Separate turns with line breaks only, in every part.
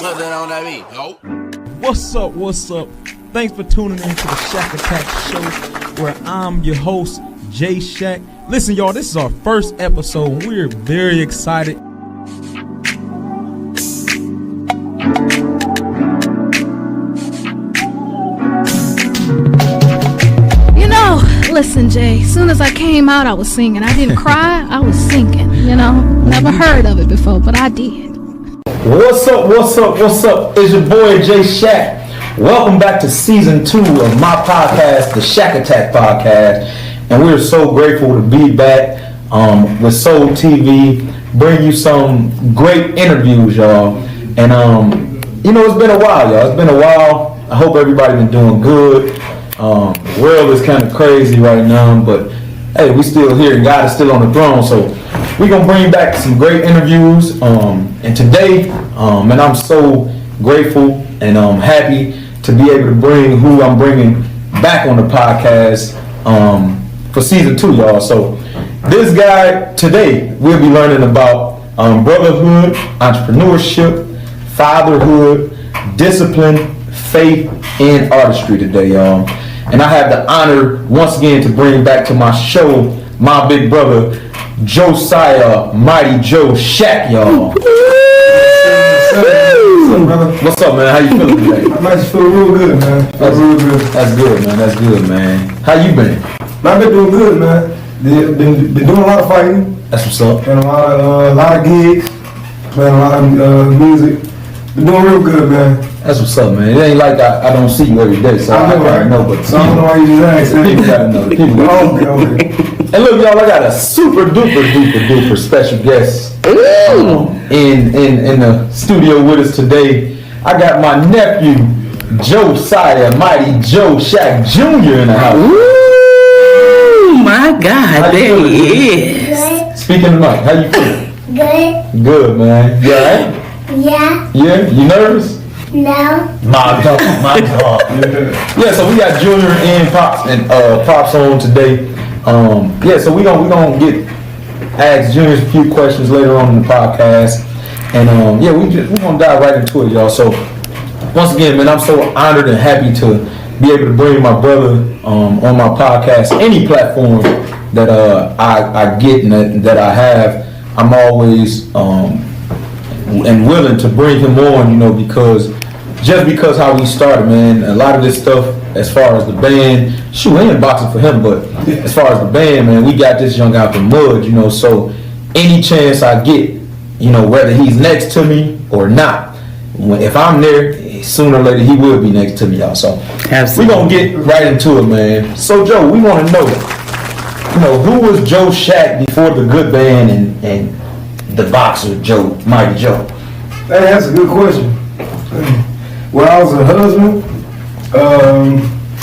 Put that on that beat. Nope.
What's up? What's up? Thanks for tuning in to the Shak Attack Show, where I'm your host, J Shak. Listen, y'all, this is our first episode. We're very excited.
Listen, Jay, as soon as I came out, I was singing. I didn't cry, I was singing, you know. Never heard of it before, but I did.
What's up, what's up, what's up? It's your boy, J Shak. Welcome back to season 2 of my podcast, the Shak Attack Podcast. And we're so grateful to be back with Soul TV, bring you some great interviews, y'all. And, it's been a while, y'all. It's been a while. I hope everybody been doing good. The world is kind of crazy right now, but hey, we still here and God is still on the throne, so we're gonna bring back some great interviews. And today, and I'm so grateful and happy to be able to bring who I'm bringing back on the podcast for season 2, y'all. So this guy today, we'll be learning about brotherhood, entrepreneurship, fatherhood, discipline, faith, and artistry today, y'all. And I have the honor once again to bring back to my show my big brother Josiah Mighty Joe Shak, y'all. What's up, man? How you feeling today?
I just feel real good, man.
That's good, man. That's good, man. How you been?
I've been doing good, man. Been doing a lot of fighting.
That's what's up.
And a lot of gigs. Playing a lot of music. Been doing real good, man.
That's what's up, man. It ain't like I don't see you every day, so I gotta know. But
so I don't know why you just asked.
People gotta know. Okay. And look, y'all, I got a super duper special guest in the studio with us today. I got my nephew Josiah Mighty Joe Shak Jr. in the house.
Ooh, my God, there he is.
Speaking of Mike, how you feeling?
Good.
Good, man. You alright?
Yeah.
Yeah? You nervous?
No.
My dog. Yeah, so we got Junior and Pops on today. So we gonna ask Junior a few questions later on in the podcast. And we're gonna dive right into it, y'all. So once again, man, I'm so honored and happy to be able to bring my brother on my podcast, any platform that I get and that I have. I'm always and willing to bring him on, because how we started, man. A lot of this stuff, as far as the band, we ain't boxing for him, but as far as the band, man, we got this young out the mud, so any chance I get, whether he's next to me or not, if I'm there, sooner or later he will be next to me, y'all. So we're gonna get right into it, man. So Joe, we want to know, who was Joe Shak before the good band and the boxer Joe, Mighty Joe?
Hey, that's a good question. Well, I was a husband,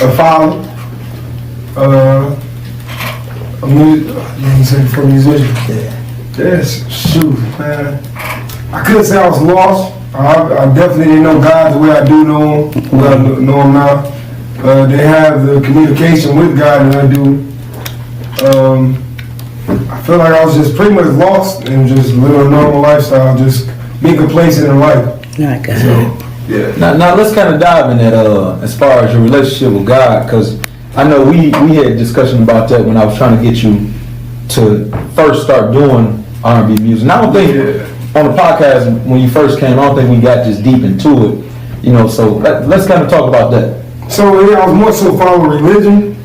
a father, a musician. Yes, shoot, man. I couldn't say I was lost. I definitely didn't know God the way I do know him, the way I know him now. They have the communication with God that I do. I feel like I was just pretty much lost and just living a normal lifestyle, just being complacent in life. Yeah.
Now let's kind of dive in that as far as your relationship with God, because I know we had a discussion about that when I was trying to get you to first start doing R&B music. And I don't think on the podcast when you first came, I don't think we got just deep into it, so let's kind of talk about that.
So I was more so following religion,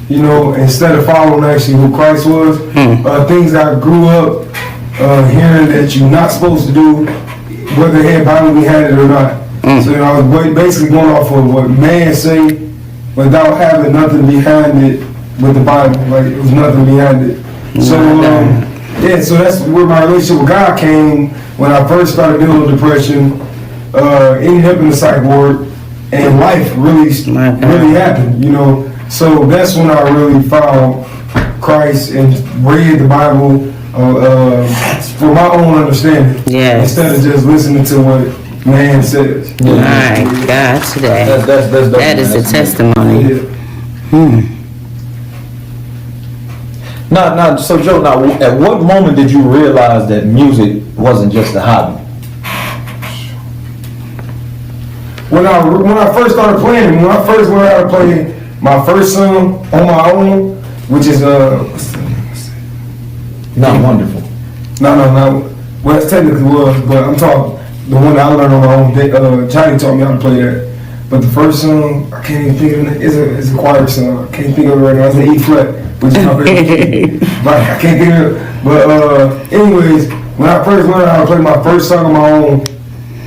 instead of following actually who Christ was. Things that I grew up hearing that you're not supposed to do, whether they had Bible we had it or not. So I was basically going off of what man say without having nothing behind it with the Bible. Like, it was nothing behind it. So so that's where my relationship with God came when I first started dealing with depression, ended up in the psych ward, and life really happened, So that's when I really found Christ and read the Bible for my own understanding.
Yes.
Instead of just listening to what man says.
My God, today. That is a testimony.
Now, so Joe, at what moment did you realize that music wasn't just a hobby?
when I first started playing, when I first learned how to play my first song on my own, which is
Not Wonderful.
No. Well, it technically was, but I'm talking the one that I learned on my own. Johnny taught me how to play that. But the first song, I can't even think of it. It's a choir song. I can't think of it right now. It's an E flat, which is my favorite. But I can't think of it. But anyways, when I first learned how to play my first song on my own,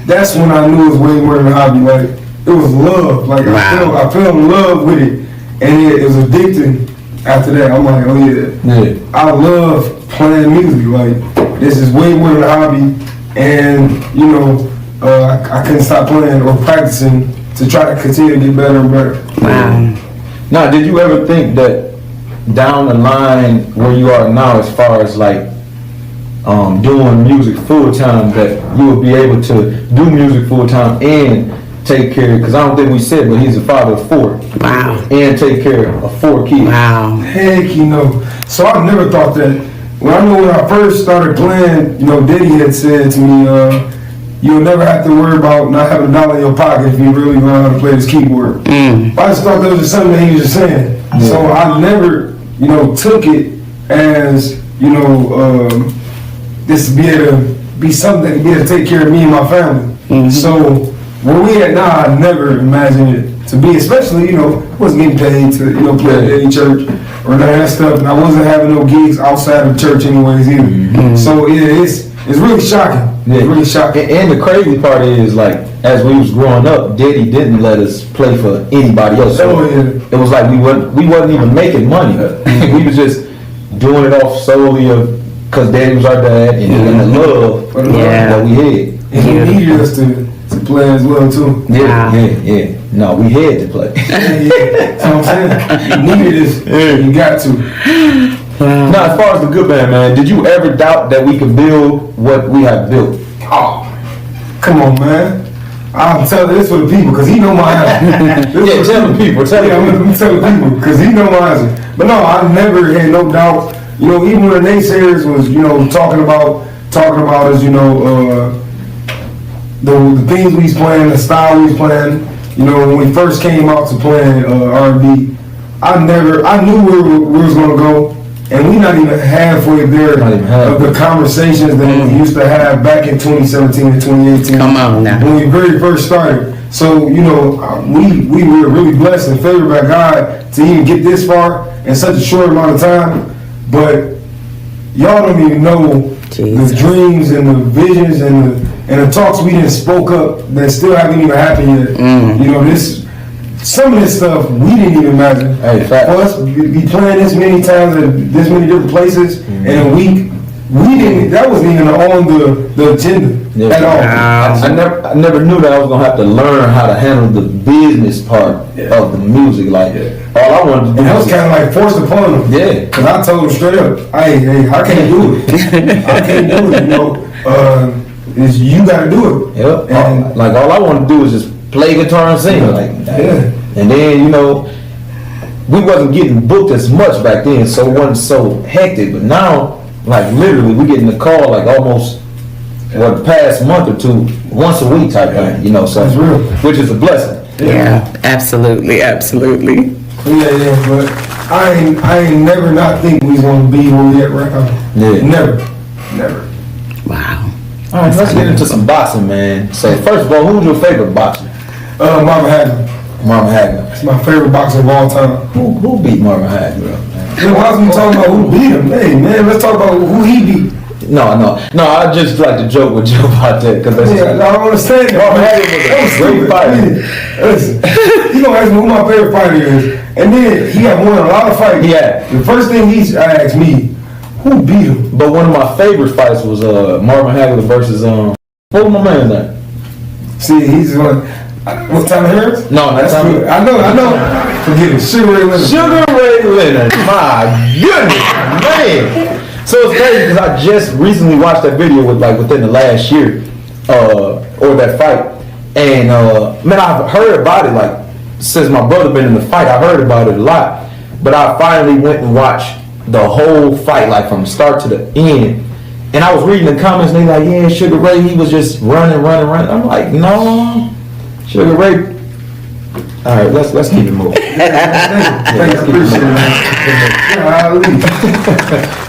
that's when I knew it was way more than a hobby. Like it was love. Like I fell in love with it, and it was addicting. After that, I'm like, oh yeah. I love playing music. Like this is way more than a hobby, and you know, I couldn't stop playing or practicing to try to continue to get better and better.
Wow.
Now, did you ever think that down the line where you are now, as far as like doing music full time, that you would be able to do music full time and take care? Because I don't think we said, but he's a father of 4.
Wow.
And take care of 4 kids.
Wow.
Heck, you know. So I never thought that. When I first started playing, you know, Diddy had said to me, you'll never have to worry about not having $1 in your pocket if you really learn how to play this keyboard. I just thought that was just something that he was just saying. Yeah. So I never, you know, took it as, you know, this to be able to be something that can be able to take care of me and my family. So where we at now, I never imagined it to be, especially, you know, I wasn't getting paid to, you know, play at any church or none of that stuff, and I wasn't having no gigs outside of church anyways either. So yeah, it's really shocking. Yeah. It's really shocking.
And the crazy part is, like, as we was growing up, Daddy didn't let us play for anybody else. So it was like we wasn't even making money. We was just doing it off solely of because Daddy was our dad and the love that we had.
And he needed us to play as well too.
Yeah. No, we had to play.
That's what I'm saying. You needed this. You got to.
Now, as far as the good band, man, did you ever doubt that we could build what we have built?
Oh, come on, man. I'm telling this for the people because he know my answer.
Tell the people.
I'm telling the people because he know my answer. But no, I never had no doubt. You know, even when the naysayers was, you know, talking about us, you know, the things we was playing, the style we was playing. You know, when we first came out to playing R&B, I knew where we was gonna go. And we're not even halfway there of the conversations that we used to have back in 2017 and 2018.
Come on now.
When we very first started. So, you know, we were really blessed and favored by God to even get this far in such a short amount of time. But y'all don't even know the dreams and the visions and the talks we didn't spoke up that still haven't even happened yet. You know, some of this stuff we didn't even imagine. For us be playing this many times at this many different places in a week, that wasn't even on the agenda at all.
I never knew that I was gonna have to learn how to handle the business part of the music. Like all I wanted to do,
and that was kind of like forced upon them. Yeah, because I told them straight up, hey, I can't do it. I can't do it. You know, is you got to do it.
Yep. And like all I want to do is just play guitar and sing. And then, you know, we wasn't getting booked as much back then, so it wasn't so hectic. But now, like literally, we getting the call like almost the past month or two, once a week type thing. You know, so
that's real,
which is a blessing.
Yeah, absolutely.
Yeah, but I ain't never not think we was gonna be where we at right now. Never.
Wow.
All right, let's get into some boxing, man. So first of all, who's your favorite boxer?
Marvin Hagler.
Marvin Hagler.
It's my favorite boxer of all time.
Who beat Marvin Hagler?
Why is we talking about who beat him? Hey, man, let's talk about who he beat.
No, I just like to joke with Joe about that because
I don't understand.
Marvin Hagler was a great fighter.
Listen, you gonna ask me who my favorite fighter is, and then he had won a lot of fights.
Yeah.
The first thing he asked me, who beat him?
But one of my favorite fights was Marvin Hagler versus what was my man's name?
See, he's going. What's Tommy Harris?
No, that's
good. I know. Forget it. Sugar Ray Leonard. My
goodness, man. So it's crazy because I just recently watched that video within the last year, or that fight, and man, I've heard about it since my brother been in the fight. I heard about it a lot, but I finally went and watched the whole fight from start to the end. And I was reading the comments and they like, yeah, Sugar Ray, he was just running. I'm like, no. Sugar Ray. All right, let's keep it moving.
Thank you, appreciate it, man.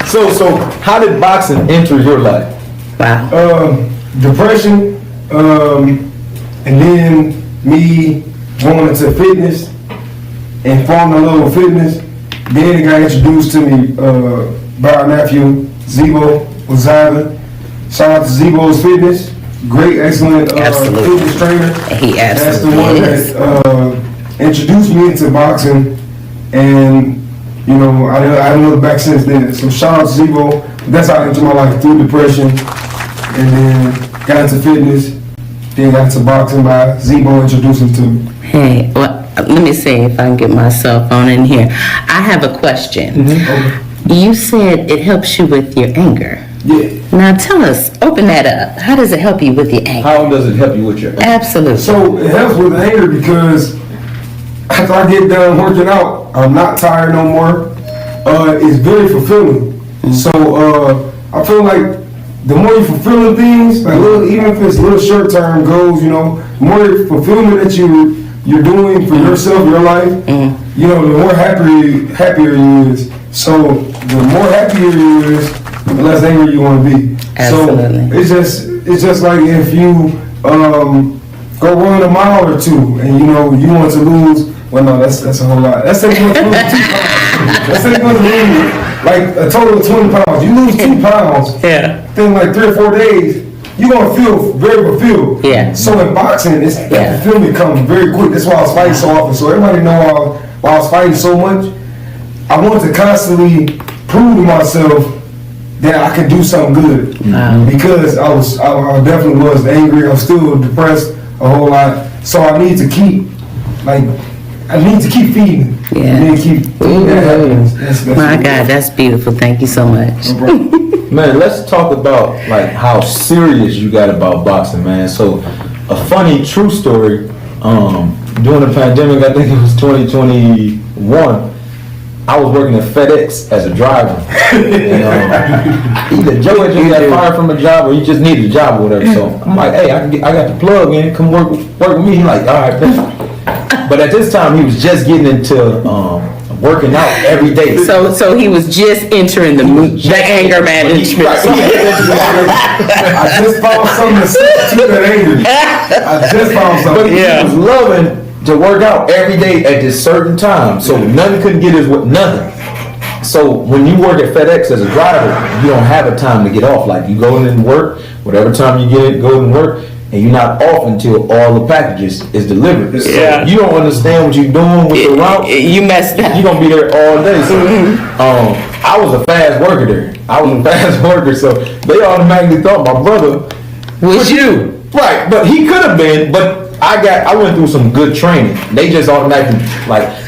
So how did boxing enter your life?
Wow.
Depression, and then me going into fitness and falling in love with fitness. Then it got introduced to me by our nephew, Zebo Wazaga. Shout out to Zebo's Fitness. Great, excellent fitness trainer.
He
That's the
absolutely
one
is.
that introduced me into boxing, and you know I didn't look back since then. So shout out to Zebo. That's how I entered my life, through depression, and then got into fitness. Then got into boxing by Zebo introducing to me.
Hey, well, let me see if I can get my cell phone in here. I have a question. You said it helps you with your anger.
Yeah.
Now tell us, open that up. How does it help you with your anger?
How does it help you with your
Absolutely.
So it helps with anger because after I get done working out, I'm not tired no more. It's very fulfilling. So I feel like the more you fulfilling things, like even if it's little short term goals, you know, the more fulfillment that you're doing for yourself, your life, you know, the more happier you is. So the more happier you is, the less angry you want to be.
Absolutely.
So it's just like if you go run a mile or two, and you know you want to lose. Well, no, that's a whole lot. That's saying you want to lose 2 pounds. That's saying you want to lose like a total of 20 pounds. You lose 2 pounds.
Yeah.
Then like 3 or 4 days, you're gonna feel very fulfilled.
Yeah.
So in boxing, that fulfillment comes very quick. That's why I was fighting so often. So everybody know why I was fighting so much. I wanted to constantly prove to myself that I could do something good. Because I definitely was angry. I'm still depressed a whole lot. So I need to keep feeding.
Yeah.
I need to keep feeding that happiness. That's
My God, that's beautiful. Thank you so much.
Man, let's talk about like how serious you got about boxing, man. So, a funny true story. During the pandemic, I think it was 2021. I was working at FedEx as a driver. And, either Joe had just got fired from a job, or he just needed a job or whatever. So I'm like, hey, I got the plug in. Come work with me. He's like, all right. But at this time, he was just getting into working out every day.
So he was just entering the anger management.
I just found something to substitute that anger. I just found something.
But he was loving to work out every day at this certain time. So nothing couldn't get his nothing. So when you work at FedEx as a driver, you don't have a time to get off. Like you go in and work, whatever time you get it, go and work, and you're not off until all the packages is delivered. So you don't understand what you're doing with the route.
You messed up.
You're gonna be there all day. So I was a fast worker there. So they automatically thought my brother
Was you?
Right, but he could have been, but I went through some good training. They just automatically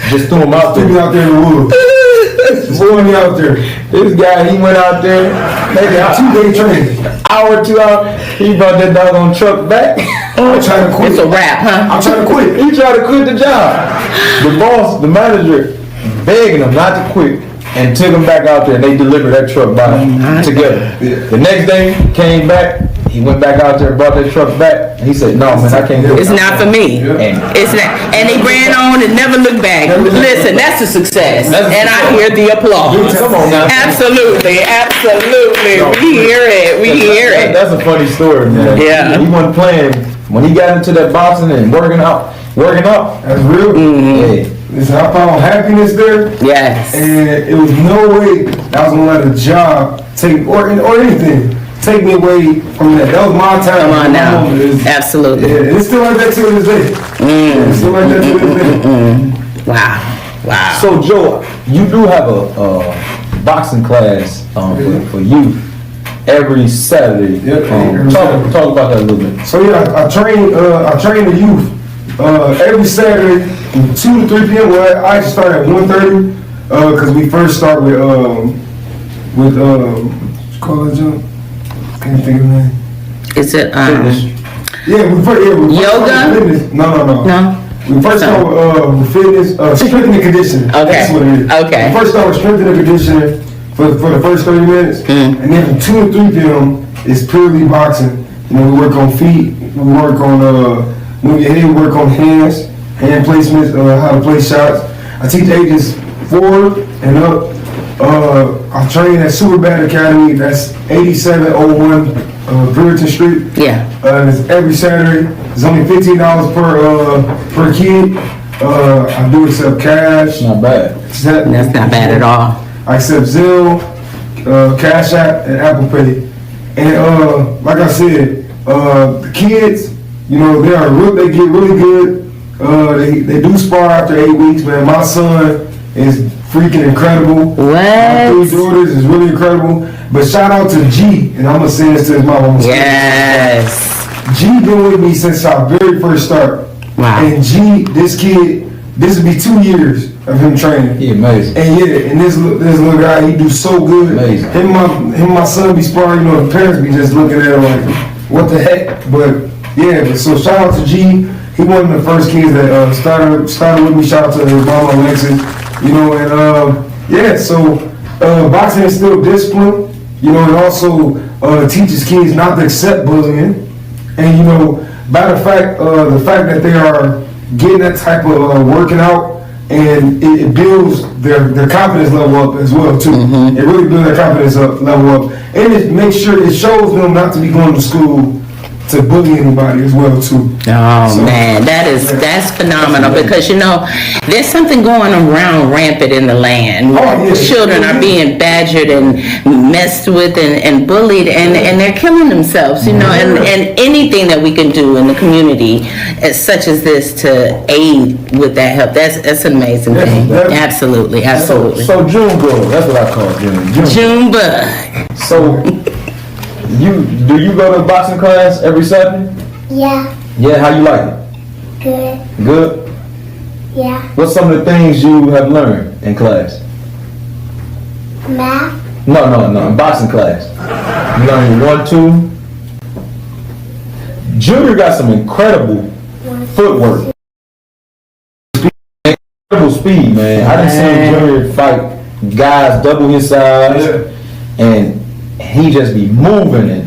just threw him out there.
Threw me out there in the woods. Threw me out there.
This guy, he went out there, maybe a
2-day training.
hour, 2 hours. He brought that doggone truck back.
I'm trying to quit.
It's a wrap, huh?
I'm trying to quit.
He tried to quit the job. The boss, the manager, begging him not to quit, and took him back out there, and they delivered that truck by together. The next day, came back. He went back out there, brought that truck back, and he said, "No, man, I can't do it.
It's not for me.
And
It's not, and he ran on and never looked back. Listen, that's a success, and I hear the applause.
Come on now.
Absolutely. We hear it.
That's a funny story, man.
Yeah.
He wasn't playing when he got into that boxing and working out.
That's real.
Hey,
Listen, I found happiness there.
Yes.
And it was no way I was gonna let a job take or anything take me away from that. That was my time.
Come on now.
Moment.
Absolutely.
Yeah, it's still like that to this day. It's still like that to this day.
Wow.
so Joe, you do have a boxing class for youth every Saturday.
Yep, every Saturday.
Talk about that a little bit.
So yeah, I train the youth every Saturday from 2 to 3 p.m. Well, I actually start at 1:30 because we first start with what you call it, John? Can't think of the name.
Is it
Yeah, we first
Yoga?
start with fitness. No.
no?
We first start with fitness, strength and conditioning.
Okay.
That's what it is.
Okay.
We first start with strength and conditioning for the first 30 minutes, and then from 2 to 3 p.m. is purely boxing. You know, we work on feet, we work on move your head, work on hands, hand placements, how to play shots. I teach ages 4 and up. I train at Superbad Academy. That's 8701 Brewerton Street.
Yeah.
It's every Saturday. It's only $15 per kid. I do accept cash.
Not bad.
That's not bad at all.
I accept Zelle, Cash App, and Apple Pay. And like I said, the kids, you know, they get really good. They do spar after 8 weeks, man. My son is freaking incredible.
What?
My 3 daughters is really incredible. But shout out to G, and I'm gonna say this to his mom.
Yes.
G been with me since our very first start.
Wow.
And G, this kid, this will be 2 years of him training.
He amazing.
And yeah, and this little guy, he do so good.
Amazing.
Him and my son be sparring, you know, the parents be just looking at him like, what the heck? But yeah, so shout out to G. He one of the first kids that started with me. Shout out to his mama Alexis, you know, and yeah, so boxing is still discipline, you know, and also teaches kids not to accept bullying. And you know, by the fact that they are getting that type of working out, and it builds their confidence level up as well too. It really builds their confidence level up, and it makes sure it shows them not to be going to school to bully anybody as well too.
Oh man, that's phenomenal, because you know there's something going around rampant in the land. Children are being badgered and messed with and bullied, and they're killing themselves. You know, and anything that we can do in the community, such as this, to aid with that help, that's an amazing thing. Absolutely.
So Junebug, that's what I call
Junebug.
So do you go to boxing class every Saturday?
Yeah.
Yeah, how you like it?
Good.
Good?
Yeah.
What's some of the things you have learned in class?
Math.
No, in boxing class. You learn your 1, 2. Junior got some incredible footwork. Incredible speed, man. I done seen Junior fight guys double his size, and he just be moving and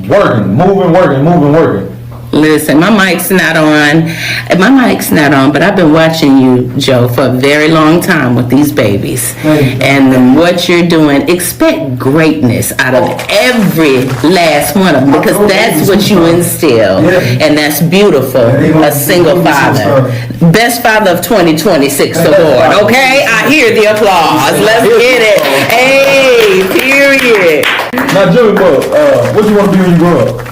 working, moving.
Listen, my mic's not on, but I've been watching you, Joe, for a very long time with these babies. And what you're doing, expect greatness out of every last one of them, because that's what you instill, and that's beautiful. A single father. Best father of 2026 award, okay? I hear the applause. Let's get it. Hey, period.
Now, Joey, what do you want to be when you grow up?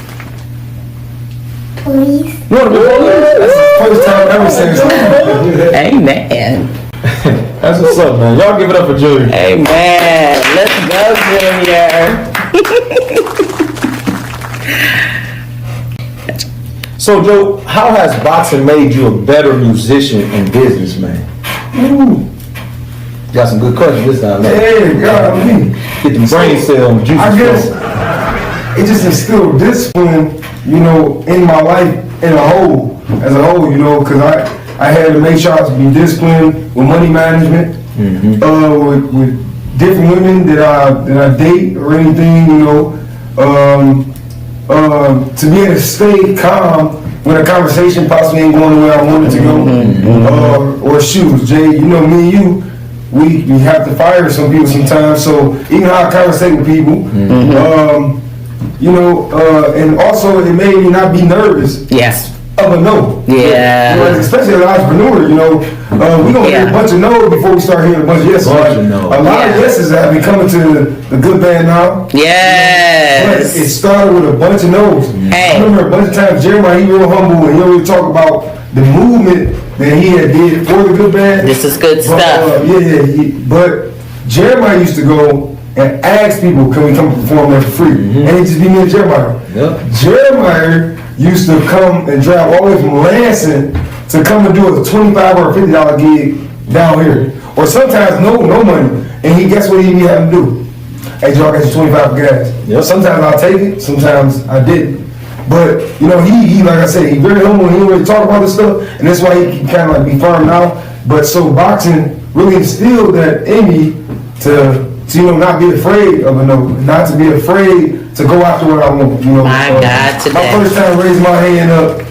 Police.
You want to be police?
That's the first time I've ever said something.
Amen.
That's what's up, man. Y'all give it up for Junior.
Amen. Let's go, Junior.
So, Joe, how has boxing made you a better musician and businessman? Got some good questions this time, man.
Hey, God,
Get the brain cell juices.
I guess it just instilled discipline, you know, in my life as a whole, you know, because I had to make sure I was be disciplined with money management, with different women that I date or anything, you know, to be able to stay calm when a conversation possibly ain't going the way I wanted to go, or shoot, Jay, you know, me and you, we have to fire some people sometimes, so even how I conversate with people, you know, and also it made me not be nervous.
Yes.
Of a no.
Yeah.
You know, especially as an entrepreneur, you know, we're going to hear a bunch of no's before we start hearing a bunch of yeses. A lot of yeses have been coming to the good band now.
Yes.
But it started with a bunch of no's.
Hey.
I remember a bunch of times Jeremiah, he real humble, and he always talk about the movement that he had did for the good band.
This is good stuff.
But Jeremiah used to go and ask people, can we come perform there for free? And it just be me and Jeremiah. Jeremiah used to come and drive all the way from Lansing to come and do a $25 or $50 gig down here. Or sometimes no money. And he guess what he had to do? Hey, Joe, I got you 25 for gas. Sometimes I'll take it, sometimes I didn't. But, you know, he like I said, he very humble, he don't really talk about this stuff, and that's why he can kind of like be firm now. But so boxing really instilled that in me to you know, not be afraid of a no, not to be afraid to go after what I want, you know.
My God, today.
My first time raising my hand up,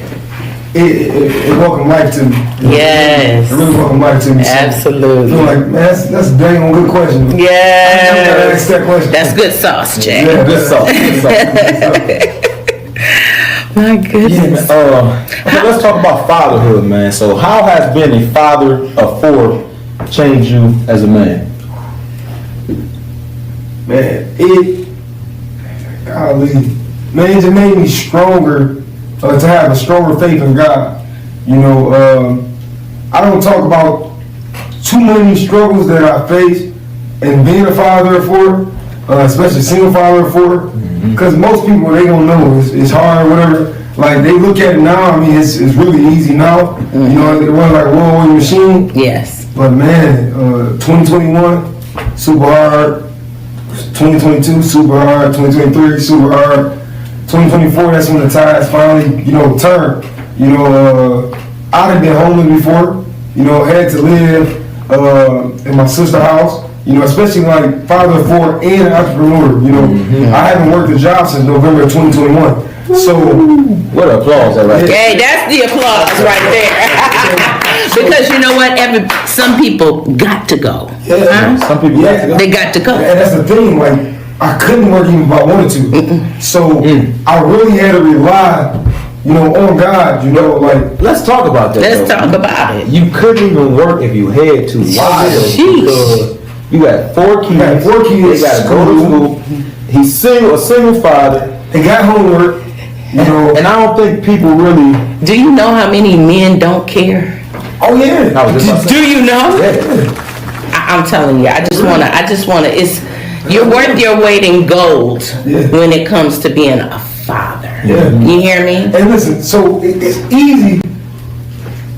it welcomed life to me.
Yes.
It really welcomed life to me. So,
Absolutely.
I feel like, man, that's a dang on good question. I never
Yes.
asked that question.
That's good sauce, Jack.
Yeah,
Good stuff. Good stuff.
My
Yeah,
goodness.
man. Okay, let's talk about fatherhood, man. So, how has being a father of 4 changed you as a man?
Man, it just made me stronger, to have a stronger faith in God. You know, I don't talk about too many struggles that I faced in being a father of 4, especially single father of 4, because most people, they don't know, it's hard or whatever. Like, they look at it now, I mean, it's really easy now. You know, they run like a well-oiled machine.
Yes.
But man, 2021, super hard. 2022, super hard. 2023, super hard. 2024, that's when the tides finally, turn. I'd have been homeless before. Had to live in my sister's house. Especially like father of 4 and an entrepreneur. I haven't worked a job since November of 2021. So,
What an applause, that right?
Hey, that's the applause right there. Because you know what? Some people got to go.
yeah,
Some people got to go.
They got to go.
and that's the thing. Like, I couldn't work even if I wanted to. So I really had to rely, on God. Like,
Let's talk about that.
Let's
though.
talk about it.
You couldn't even work if you had to. Why?
Sheesh.
Because you got 4 kids.
got 4 kids,
They got to go to school. He's a single father.
they got homework.
And I don't think people really.
Do you know how many men don't care?
Oh yeah.
I was just about to say.
Do you know?
Yeah.
I'm telling you, I just wanna, you're worth your weight in gold
Yeah.
when it comes to being a father.
Yeah.
You hear me?
And listen, so it's easy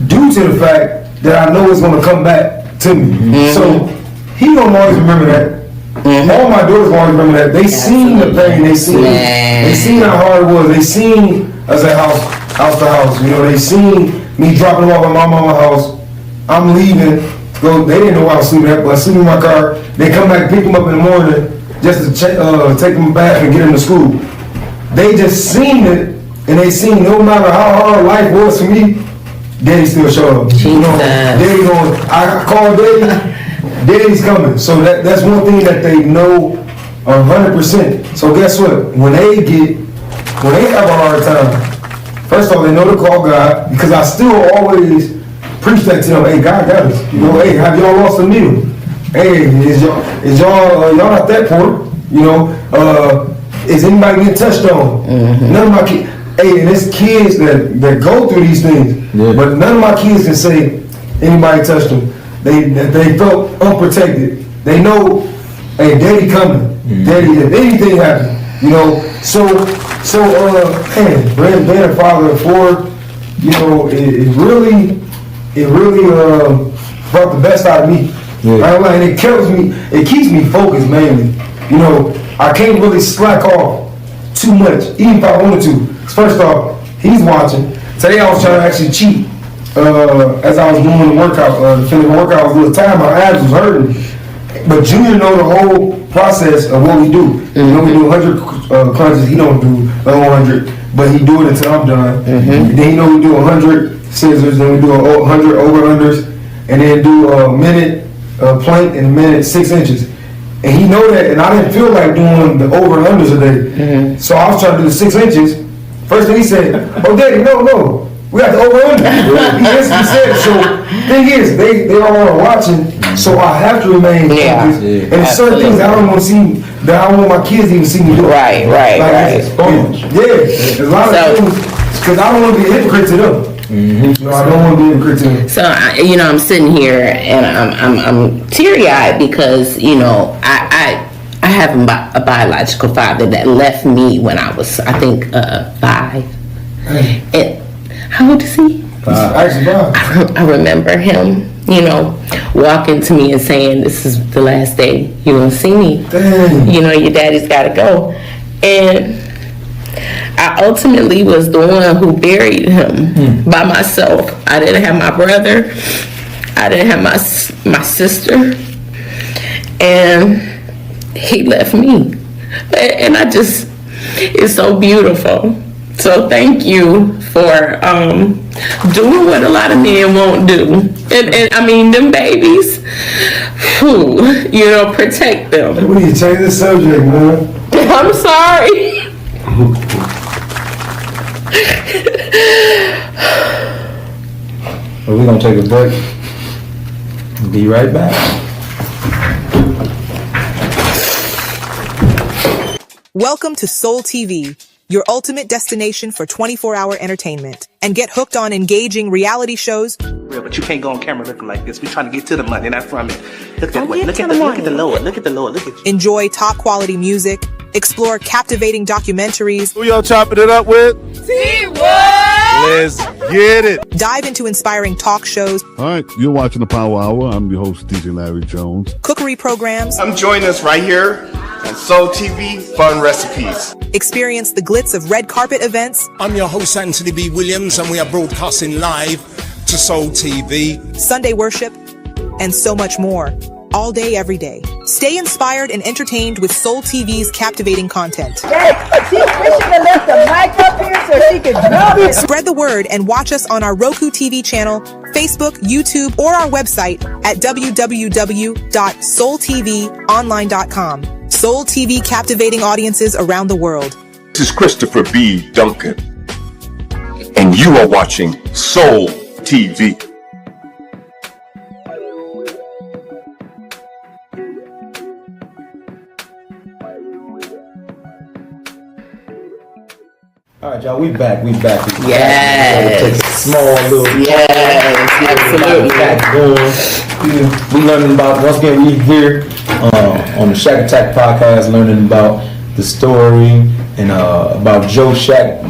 due to the fact that I know it's gonna come back to me. So he gonna always remember that. All my daughters gonna always remember that. They seen the pain. They seen how hard it was. They seen us at house to house. They seen me dropping them off at my mama's house. I'm leaving. They didn't know I was sleeping at, but I sleep in my car. They come back and pick them up in the morning just to take them back and get them to school. They just seen it, and they seen no matter how hard life was for me, Daddy still showed up. Daddy going, I call Daddy, Daddy's coming. So that's one thing that they know 100%. So guess what? When they have a hard time, first of all, they know to call God, because I still always preach that to them. Hey, God got us. Hey, have y'all lost a needle? Hey, is y'all not that poor? Is anybody getting touched on? None of my kids. Hey, and it's kids that go through these things, but none of my kids can say anybody touched them. They felt unprotected. They know, hey, Daddy coming. Daddy, if anything happens, So, man, being a father of 4, it really brought the best out of me. And it keeps me focused mainly. I can't really slack off too much, even if I wanted to. First off, he's watching. Today I was trying to actually cheat. As I was doing the workout, finishing the workout, I was a little tired, my abs was hurting. But Junior know the whole process of what we do. We do 100 crunches, he don't do the whole 100, but he do it until I'm done. Then we do 100 scissors, then we do 100 over-unders, and then do a minute plank and a minute 6 inches. And he know that, and I didn't feel like doing the over-unders a day. So I was trying to do the 6 inches. First thing he said, oh, Daddy, no. We got the over-under. He instantly said it. So thing is, they all are watching, so I have to remain focused. And there's certain things I don't want to see, that I don't want my kids to even see me do.
Right.
There's a lot of things, because I don't want to be a hypocrite to them. I don't want to be a hypocrite to them.
So, I'm sitting here and I'm teary-eyed because, I have a biological father that left me when I was, I think, 5. And how old is he?
Actually,
I remember him, walking to me and saying, this is the last day you're going to see me.
Dang.
Your daddy's got to go. And I ultimately was the one who buried him by myself. I didn't have my brother. I didn't have my sister. And he left me. And it's so beautiful So thank you for doing what a lot of men won't do. And I mean, them babies, whew, protect them.
We need to change the subject, man.
I'm sorry.
Well, we're going to take a break. Be right back.
Welcome to Soul TV, your ultimate destination for 24-hour entertainment. And get hooked on engaging reality shows.
Real, but you can't go on camera looking like this. We're trying to get to the money, and that's what I mean. Look that way. Look at the Lord. Look at the Lord. Look at you.
Enjoy top quality music. Explore captivating documentaries.
Who y'all chopping it up with? Let's get it.
Dive into inspiring talk shows.
All right, you're watching the Power Hour. I'm your host, DJ Larry Jones.
Cookery programs.
Come join us right here on Soul TV, Fun Recipes.
Experience the glitz of red carpet events.
I'm your host, Anthony B. Williams, and we are broadcasting live to Soul TV.
Sunday worship, and so much more. All day, every day. Stay inspired and entertained with Soul TV's captivating content.
We should have left the mic up here so she could drop it.
Spread the word and watch us on our Roku TV channel, Facebook, YouTube, or our website at www.soultvonline.com. Soul TV captivating audiences around the world.
This is Christopher B. Duncan, and you are watching Soul TV.
All right, y'all, we back.
Yes.
Take a small little
Absolutely.
back going. We learning about, once again, we here on the Shak Attack podcast, learning about the story and about Josiah,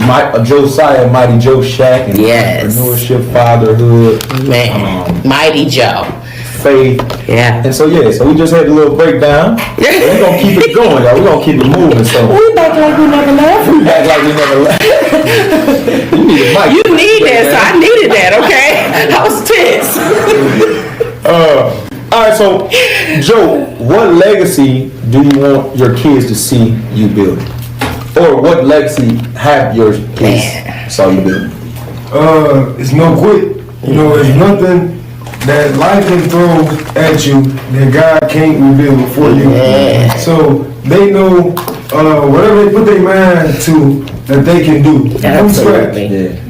Mighty Joe Shak, and entrepreneurship, fatherhood,
man, Mighty Joe,
faith, and so we just had a little breakdown. We're gonna keep it going, y'all. We're gonna keep it moving. So
we back like we never left.
You need a mic.
You need that, so I needed that. Okay, I was tense.
All right, so Joe, what legacy do you want your kids to see you build, or what legacy have your kids saw you build?
It's no quit. It's nothing that life can throw at you that God can't reveal for you. So they know whatever they put their mind to that they can do from scratch.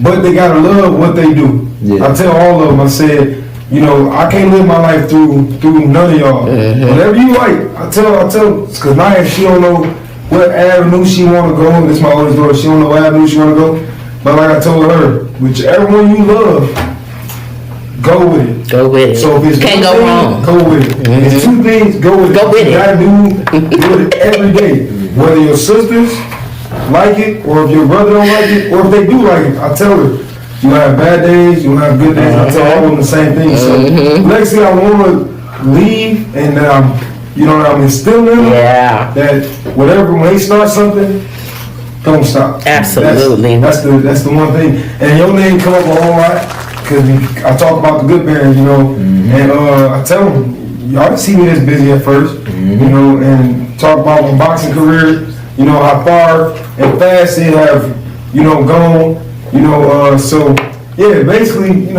But they gotta love what they do. I tell all of them, I said, I can't live my life through none of y'all. Whatever you like, I tell, because Naya, she don't know what avenue she want to go. This is my oldest daughter. She don't know what avenue she want to go. But like I told her, whichever one you love, go with it.
Go with it.
So if it's
can't go wrong.
Go with it. If it's two things, go with it.
Go with it.
You gotta do it every day. Whether your sisters like it, or if your brother don't like it, or if they do like it, I tell her, you have bad days, you have good days. I tell all of them the same thing. So legacy I want to leave, and I'm instilling in them that whatever, when they start something, don't stop.
Absolutely.
That's the one thing. And your name come up a whole lot because I talk about the good parents, and I tell them, y'all didn't see me this busy at first, and talk about my boxing career, how far and fast it have, gone. So basically, I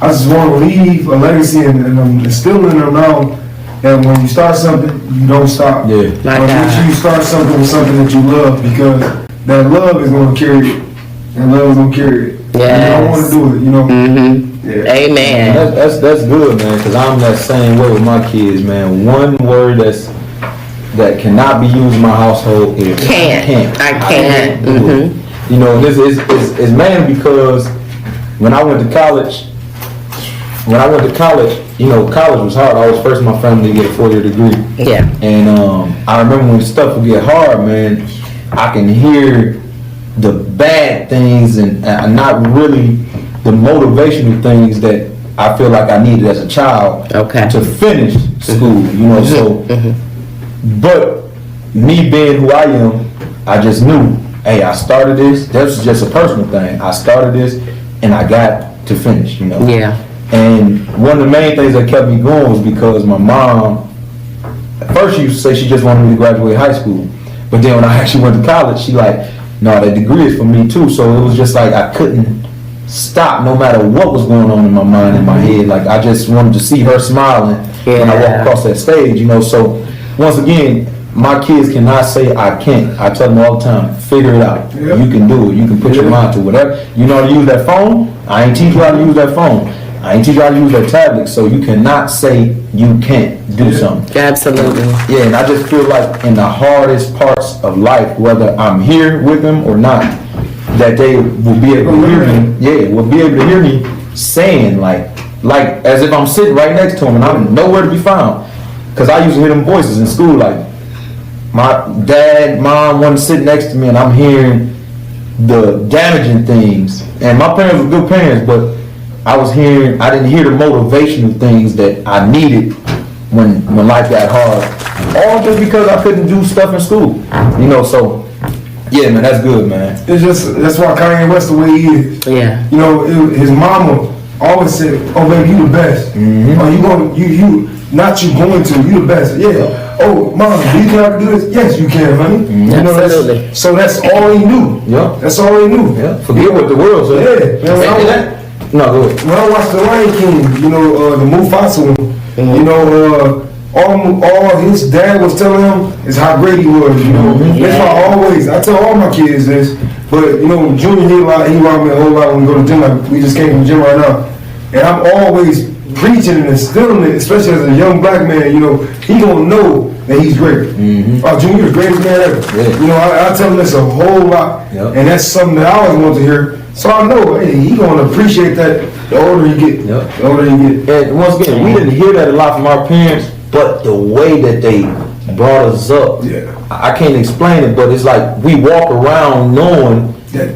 just want to leave a legacy, and I'm instilling them now that when you start something, you don't stop. Make sure you start something with something that you love, because that love is going to carry it. That love is going to carry it. I want to do it,
Amen.
That's good, man, because I'm that same way with my kids, man. One word that cannot be used in my household is can't.
I can't.
This is mainly because when I went to college, college was hard. I was first in my family to get a 4-year degree. And I remember when stuff would get hard, man, I can hear the bad things and not really the motivational things that I feel like I needed as a child to finish school, so but me being who I am, I just knew, hey, I started this. That's just a personal thing. I started this, and I got to finish. And one of the main things that kept me going was because my mom, at first she used to say she just wanted me to graduate high school, but then when I actually went to college, she like, no, that degree is for me too. So it was just like I couldn't stop no matter what was going on in my mind, in my head. Like I just wanted to see her smiling when I walk across that stage, you know. So once again, my kids cannot say I can't. I tell them all the time, figure it out. You can do it. You can put your mind to whatever. You know how to use that phone? I ain't teach you how to use that phone. I ain't teach you how to use that tablet. So you cannot say you can't do something.
Absolutely.
Yeah, and I just feel like in the hardest parts of life, whether I'm here with them or not, that they will be able to hear me. Yeah, will be able to hear me saying like as if I'm sitting right next to them and I'm nowhere to be found. Cause I used to hear them voices in school, like my dad, mom, one sitting next to me, and I'm hearing the damaging things. And my parents were good parents, but I didn't hear the motivational things that I needed when life got hard. All just because I couldn't do stuff in school, you know. So yeah, man, that's good, man.
It's just that's why Kanye West the way he is.
Yeah.
You know, his mama always said, "Oh, baby, you the best. Are you going? You not you going to? You the best. Yeah. Oh, mom, do you think I can do this? Yes, you can, honey. You know,
absolutely.
So that's all he knew.
Yeah.
That's all he knew.
Yeah. Forget what the world said.
Yeah.
No, go ahead.
When I watched The Lion King, you know, the Mufasa one, you know, all his dad was telling him is how great he was, you know. That's why I tell all my kids this, but, you know, Junior, he around me a whole lot when we go to the gym. Like, we just came from the gym right now. And I'm always preaching and instilling it, especially as a young black man, you know, he gonna know that he's great. Oh, Junior, you're the greatest man ever. You know, I tell him this a whole lot, and that's something that I always want to hear. So I know, hey, he gonna appreciate that the older you get. The older you get.
And once again, we didn't hear that a lot from our parents, but the way that they brought us up, I can't explain it, but it's like we walk around knowing that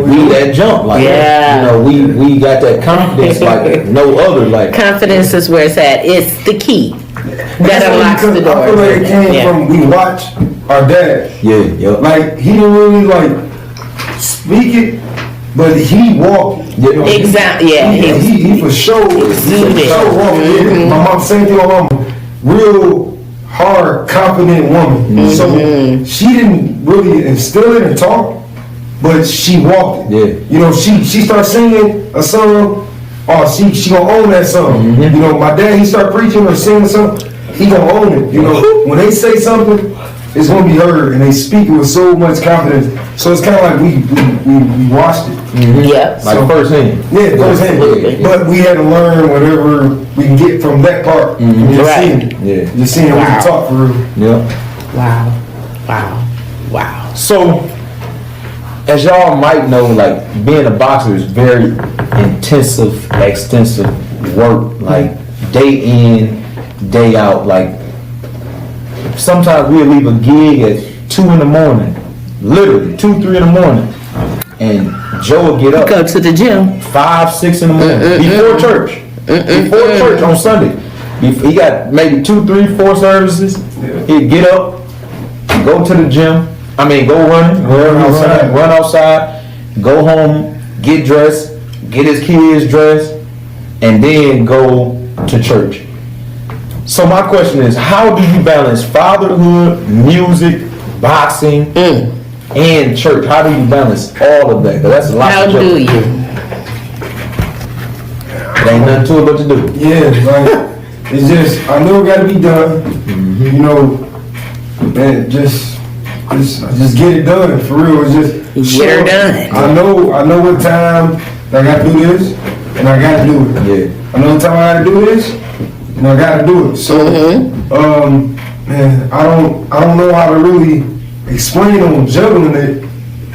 we that jump, like you know, we got that confidence like no other. Like
confidence is where it's at. It's the key that unlocks the door.
I feel like it came from we watched our dad. Like he didn't really like speak it, but he walked.
Exactly. Yeah.
He for sure. My mom, same thing. My mom, real hard, confident woman. So she didn't really instill it and talk. But she walked it. You know, she started singing a song, or she gonna own that song. You know, my dad, he started preaching or singing something, he gonna own it. You know, when they say something, it's gonna be heard, and they speak it with so much confidence. So it's kind of like we watched it.
Yeah,
like firsthand.
Yeah, firsthand. But we had to learn whatever we can get from that part. Just seeing it. Just seeing what we talk for real.
Wow.
So, as y'all might know, like being a boxer is very intensive, extensive work, like day in, day out. Like sometimes we'll leave a gig at 2 in the morning, literally 2, 3 in the morning, and Joe will get up,
go to the gym
5, 6 in the morning before church, before church on Sunday. He got maybe 2, 3, 4 services. He'd get up, go to the gym. Go run outside, go home, get dressed, get his kids dressed, and then go to church. So my question is, how do you balance fatherhood, music, boxing, and church? How do you balance all of that? That's a lot.
How do you?
There ain't nothing to it but to do.
Yeah, like it's just I know it got to be done. You know, and just get it done for real. It's just
get it done.
I know what time I got to do this, and I got to do it.
Yeah.
I know what time I got to do this, and I got to do it. So, man, I don't know how to really explain on juggling it.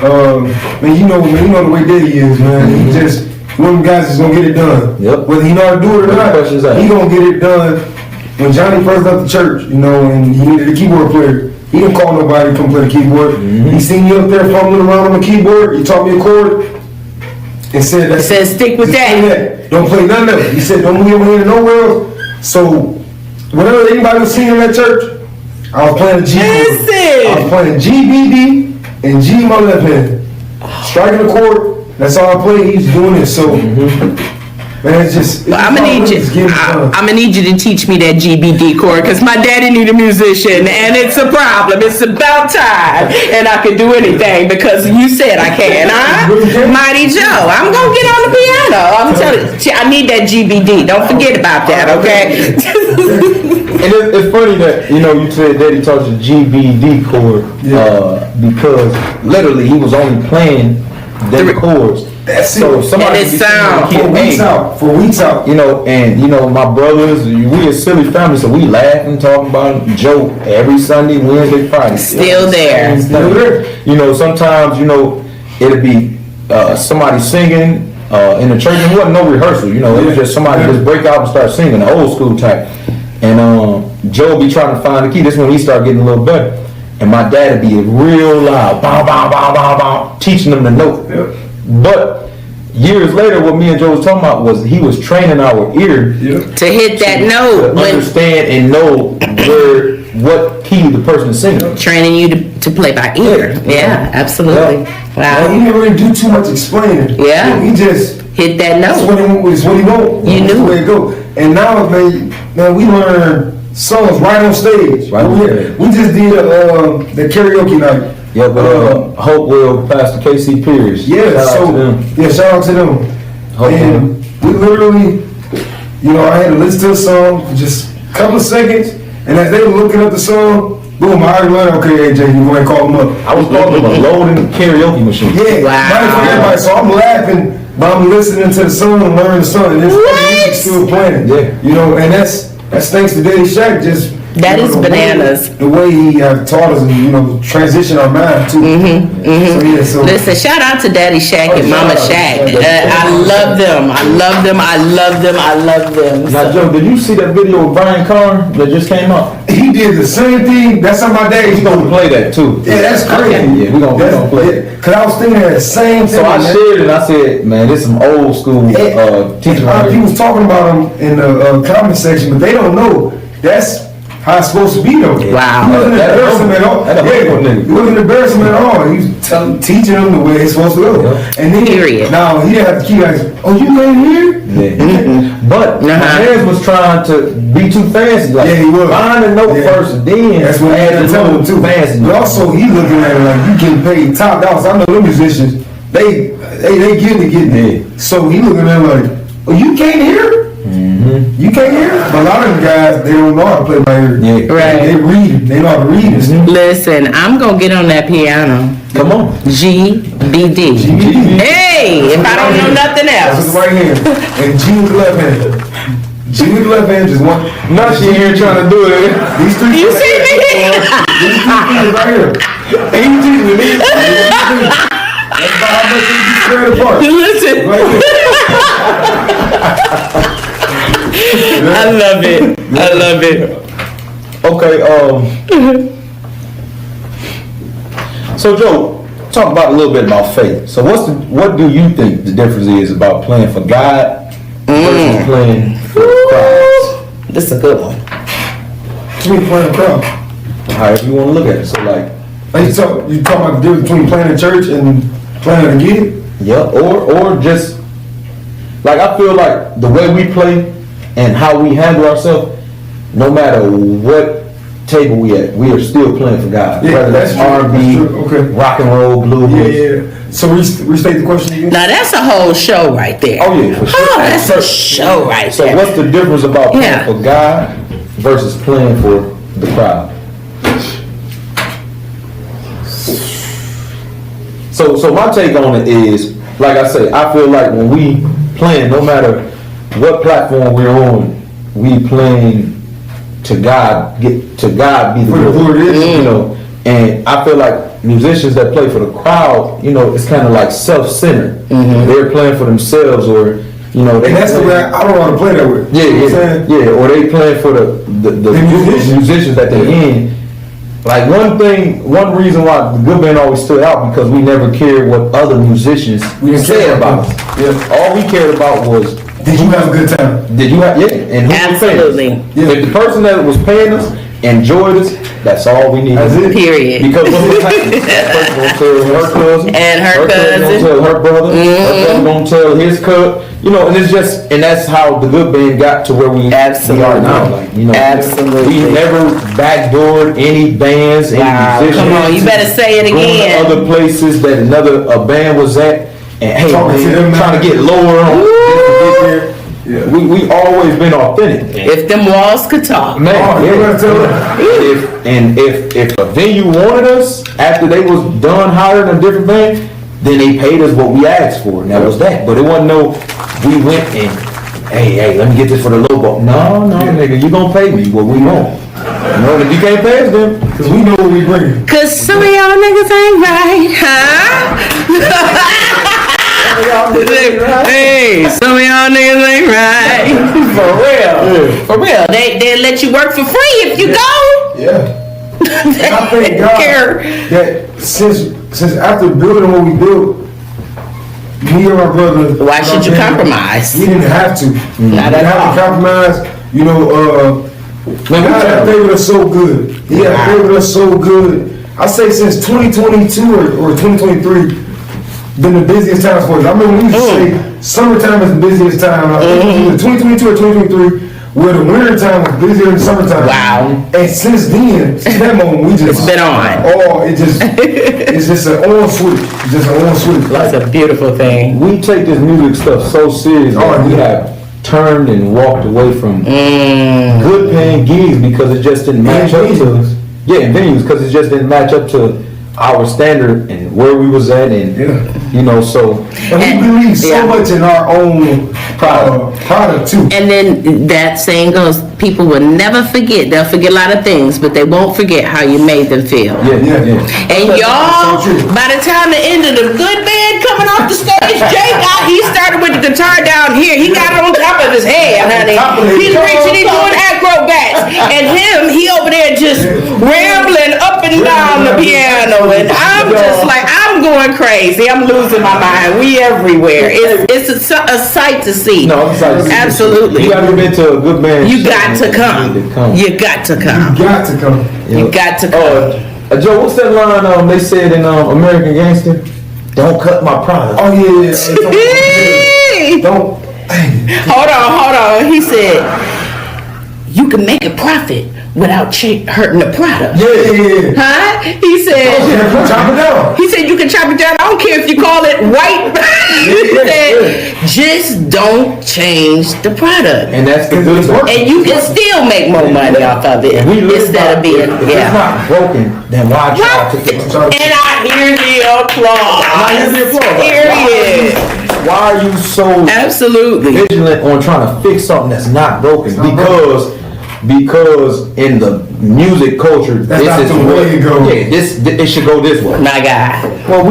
Man, you know the way Daddy is, man. He just one of them guys is gonna get it done. Whether he know how to do it or not, he gonna get it done. When Johnny first left the church, you know, and he needed a keyboard player. He didn't call nobody to come play the keyboard. He seen you up there fumbling around on the keyboard. He taught me a chord and said,
"That said, stick with that.
Don't play none of it." He said, "Don't move your hand nowhere else." So, whenever anybody was singing in that church, I was playing the G chord. I was playing G, B, D, and G in my left hand, striking the chord. That's all I played. He's doing it. So, Man, it's just.
Well, I'm gonna need you to teach me that GBD chord because my daddy need a musician and it's a problem. It's about time, and I can do anything because you said I can, huh? Mighty Joe, I'm gonna get on the piano. I'm telling you, I need that GBD. Don't forget about that, okay?
And it's funny that you said Daddy taught you GBD chord because literally he was only playing them chords. So somebody
and it sound for weeks out.
And my brothers, we a silly family, so we laugh and talk about it, joke every Sunday, Wednesday, Friday.
Still there.
Sometimes it'll be somebody singing in the church. It wasn't no rehearsal. It was just somebody just break out and start singing, the old school type. And Joe be trying to find the key. This is when he started getting a little better. And my dad would be real loud, bow, bow, bow, bow, bow, teaching them the note. Yep. But years later, what me and Joe was talking about was he was training our ear
to hit that note,
to understand and know what key the person is singing.
Training you to play by ear. Yeah, absolutely.
Yeah. Wow. He didn't really do too much explaining.
Yeah.
He just
hit that note.
It's what he wants.
You knew
where it go. And now, man, we learn songs right on stage.
Right on stage.
We just did the karaoke night.
Yeah, but Hope will Pastor KC Pierce.
Yeah, shout out to them. And we literally, I had to listen to the song for just a couple of seconds, and as they were looking up the song, boom, I already learned, okay, AJ, you going to call them up.
I was calling them a loading karaoke machine.
Yeah,
wow.
For everybody, so I'm laughing, but I'm listening to the song and learning the song, and it's still playing.
Yeah.
And that's thanks to Daddy Shak, just
that is bananas.
The way he taught us and transition our mind too. So,
listen, shout out to Daddy Shak and Mama Shak. I love them. I love them. I love them. I love them.
Now, Joe, did you see that video of Brian Carr that just came out?
He did the same thing. That's on my day.
He's gonna play that too.
Yeah, that's crazy.
Yeah, we gonna play it.
Cause I was thinking that same thing.
So I shared it and I said, man, this is some old school teaching.
He was talking about them in the comment section, but they don't know that's how it's supposed to be though.
Wow.
He wasn't embarrassing at all. He wasn't embarrassing at all. He was teaching them the way it's supposed to go. And then now he didn't have to keep like, oh, you came here?
Yeah. But my hands was trying to be too fancy. Like,
he was.
Find the note first and then
that's what I had to tell him too.
Fancy.
But also he looking at it like you getting paid top dollars. I know them musicians, they getting it. So he looking at it like, oh, you came here? You can't hear it? But a lot of the guys, they don't know how to play by ear.
Yeah. Right.
They read it. They know how to read it.
Listen, I'm going to get on that piano.
Come on.
GBD. Hey, if I don't know nothing else.
This is right here. And G with the left hand. G with the left hand just one.
Now she here trying to do it.
These three.
You see me?
These three fingers right here. And you teaching me. That's about how much you spread apart.
Listen.
Right here.
I love it. I love it.
Okay, so Joe, talk about a little bit about faith. So what do you think the difference is about playing for God versus playing for crowds?
This is a good one.
Between playing a crowd.
However you want to look at it. So like
you talk about the difference between playing in church and playing at a gig?
Yeah, or just like I feel like the way we play and how we handle ourselves, no matter what table we at, we are still playing for God.
Yeah,
whether that's R&B, rock and roll, blues.
Yeah. So restate the question again.
Now that's a whole show right there.
Oh yeah, for sure.
Oh, that's a show right there.
So what's the difference about playing for God versus playing for the crowd? So my take on it is, like I say, I feel like when we playing, no matter what platform we're on, we playing to God. Get to God be the glory. And I feel like musicians that play for the crowd, it's kind of like self-centered. They're playing for themselves, or and
that's the way I don't want to play that way.
Yeah. Or they playing for the musicians that they're in. Like one reason why the good band always stood out because we never cared what other musicians said about us. Yeah. All we cared about was,
did you have a good time?
Did you have and who
absolutely?
If the person that was paying us, enjoyed us, that's all we need.
That's it.
Period.
Because what's happening? That person gonna tell her cousin,
And her
cousin gonna tell her brother, her brother gonna tell his cousin. You know, and it's just, and that's how the good band got to where we are now. Like, you know,
Absolutely.
we never backdoored any bands, any musicians.
Come on, you better say it again.
Going to other places that a band was at, and hey, man, trying to get lower on just to get there. Yeah. We always been authentic.
If them walls could talk,
man. If a venue wanted us after they was done hiring a different band, then they paid us what we asked for, and that was that. But it wasn't no, we went and hey, let me get this for the low ball. No, nigga, you gonna pay me what we want. You know, if you can't pay us, then because we know what we bring.
Cause some of y'all niggas ain't right, huh? Hey, some of y'all niggas ain't right. For real. Yeah. For real. They let you work for free if you go.
Yeah. And I thank God that since after building what we built, me and my brother.
Why should you compromise?
We didn't have to.
Not at all.
To compromise. You know, God had favored us so good. He had favored us so good. I say since 2022 or 2023. Been the busiest times for us. I remember we used to say summertime is the busiest time. Either 2022 or 2023, where the winter time was busier than summertime.
Wow.
And since then, since that moment, we just
it's been on.
Oh, it's just an on switch. Just an on switch.
That's a beautiful thing.
We take this music stuff so serious that we have turned and walked away from good paying gigs because it just didn't match up to us. Yeah, and venues because it just didn't match up to our standard and where we was at, and you know, so
and we believe so much in our own product too.
And then that saying goes, people will never forget. They'll forget a lot of things, but they won't forget how you made them feel.
Yeah.
And y'all, by the time the end of the good band coming off the stage, he started with the guitar down here. He got it on top of his head, honey. He's reaching, he's doing acrobats, and he over there just rambling up and down the piano. And I'm just like, I'm going crazy. I'm losing my mind. We everywhere. It's a sight to see.
No, it's a sight to see.
Absolutely.
You haven't been to a good band.
You got to come. You got to come.
You got to come.
You got to come.
Joe, what's that line they said in American Gangster? Don't cut my product.
Oh yeah. Don't.
Hold on. He said, you can make a profit without hurting the product.
Yeah.
Huh? He said,
chop it down.
He said you can chop it down. I don't care if you call it white. He said, just don't change the product.
And that's the good part.
And you can still make more money off of it instead of being
if it's not broken, then why try to fix it?
And I hear the applause. Period.
Why are you so vigilant on trying to fix something that's not broken? Because in the music culture,
that's this is the way it goes.
Yeah, it should go this way.
My God.
Well,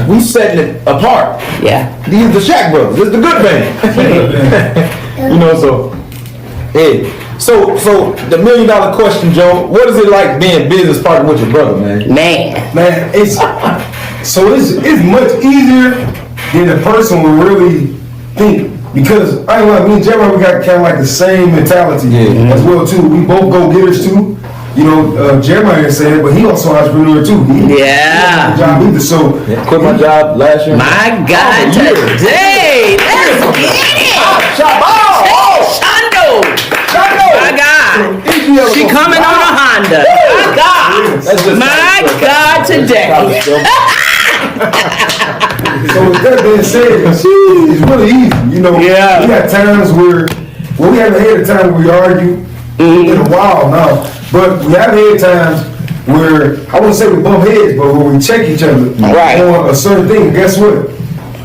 we setting it apart.
Yeah.
These are the Shak brothers. This is the good band. You know, so hey. So the $1 million question, Joe, what is it like being business partner with your brother, man?
Man, it's much easier than a person would really think. Because I ain't like me and Jeremiah, we got kind of like the same mentality as well too. We both go getters too. You know, Jeremiah didn't say it, but he also an entrepreneur too. He had a job either. So
quit my job last year.
My God, today, let's get it. Shondo. My God, she coming on a Honda. My God, my God, today.
So with that being said, it's really easy. You know, we got times where we haven't had a time where we argue in a while now, but we have had times where I wouldn't say we bump heads, but where we check each other on a certain thing. Guess what?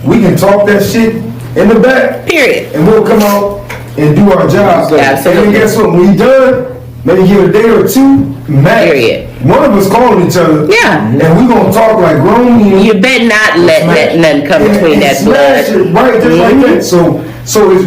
We can talk that shit in the back.
Period.
And we'll come out and do our job.
Absolutely.
And then guess what? When we done, maybe give it a day or two, max.
Period.
One of us calling each other.
Yeah.
And we gonna talk like grown men.
You better not let nothing come between that blood.
It, right, just like that. So it's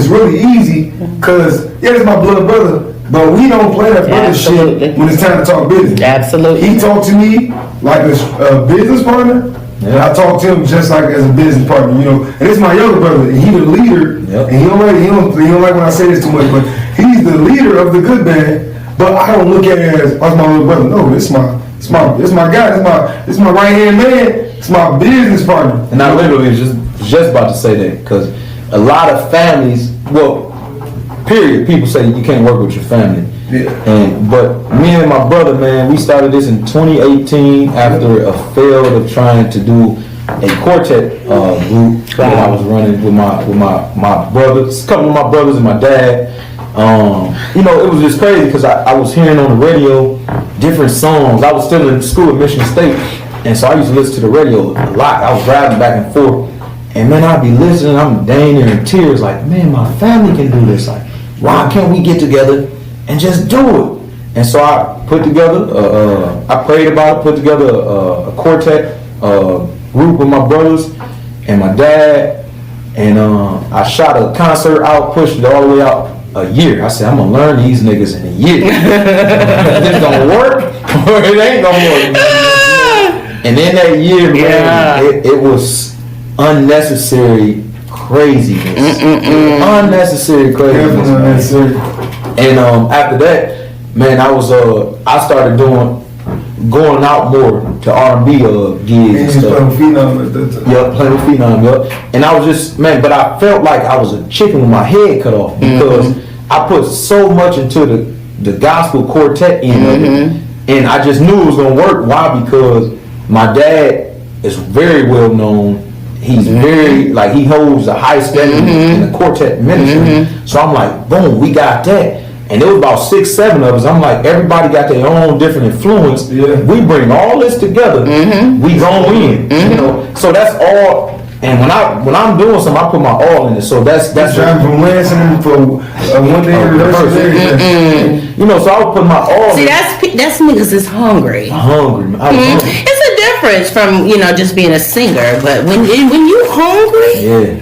really easy because it's my blood brother, but we don't play that brother shit when it's time to talk business.
Absolutely.
He talked to me like a business partner, And I talk to him just like as a business partner, you know. And it's my younger brother, and he the leader. Yep. And he don't like when I say this too much, but he's the leader of the good band. But I don't look at it as my little brother. No, it's my guy. It's my right hand man. It's my business partner.
And I literally just about to say that because a lot of families, well, period, people say you can't work with your family. Yeah. But me and my brother, man, we started this in 2018 after a failed of trying to do a quartet group that I was running with my brothers, a couple of my brothers and my dad. You know, it was just crazy because I was hearing on the radio different songs. I was still in school at Michigan State, and so I used to listen to the radio a lot. I was driving back and forth, and man, I'd be listening. I'm dang near in tears, like, man, my family can do this. Like, why can't we get together and just do it? And so I put together, I prayed about it, put together a quartet group with my brothers and my dad, and I shot a concert out, pushed it all the way out a year. I said, I'm gonna learn these niggas in a year. It's gonna work or it ain't gonna work. And in that year, man, it was unnecessary craziness. Unnecessary craziness. And after that, man, I started going out more to R&B gigs and stuff.
Playing Phenom at that time.
Yep, playing with Phenom, yep. And I was just, man, but I felt like I was a chicken with my head cut off because I put so much into the gospel quartet end of it. And I just knew it was going to work. Why? Because my dad is very well known. He's very, like, he holds a high standard in the quartet ministry. So I'm like, boom, we got that. And there was about 6, 7 of us. I'm like, everybody got their own different influence. Yeah. We bring all this together. We go in, you know. So that's all. And when I'm doing something, I put my all in it. So that's
driving from Lansing for one day rehearsal.
You know, so I would put my all.
See, that's niggas is hungry.
Hungry.
It's a difference from, you know, just being a singer, but when you hungry,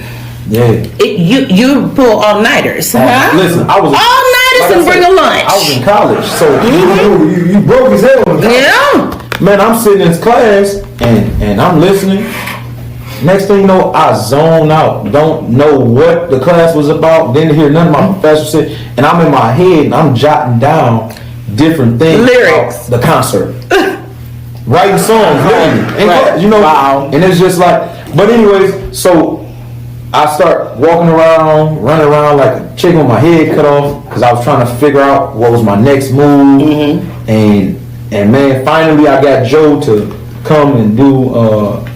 you pull all nighters.
Listen, I was
all nighters and bring a lunch.
I was in college, so
you broke as hell.
Yeah.
Man, I'm sitting in class and I'm listening. Next thing you know, I zone out. Don't know what the class was about. Didn't hear none of my professors say. And I'm in my head and I'm jotting down different things.
Lyrics.
About the concert. Writing songs, right. You know. Wow. And it's just like, but anyways, so I start walking around, running around like a chicken with my head cut off because I was trying to figure out what was my next move. And man, finally I got Joe to come and do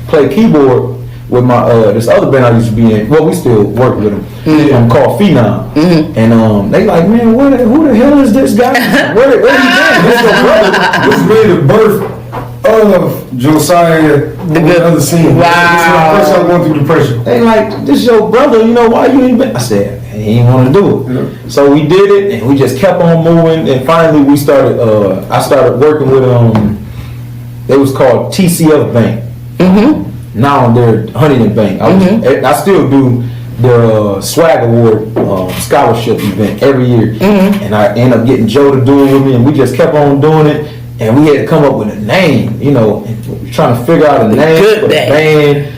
play keyboard with my this other band I used to be in. Well, we still work with them. Called Phenom. And they like, man, who the hell is this guy? Where he been? This your brother.
This is really the birth of Josiah, the other scene.
Wow.
This is my first time going through depression.
They like, this your brother, you know, why you ain't been? I said, he ain't want to do it. Yeah. So we did it, and we just kept on moving, and finally we started, I started working with, it was called TCF Bank. Now they're Huntington Bank. I still do the Swag Award scholarship event every year. And I end up getting Joe to do it with me, and we just kept on doing it. And we had to come up with a name, you know, trying to figure out a name for the band.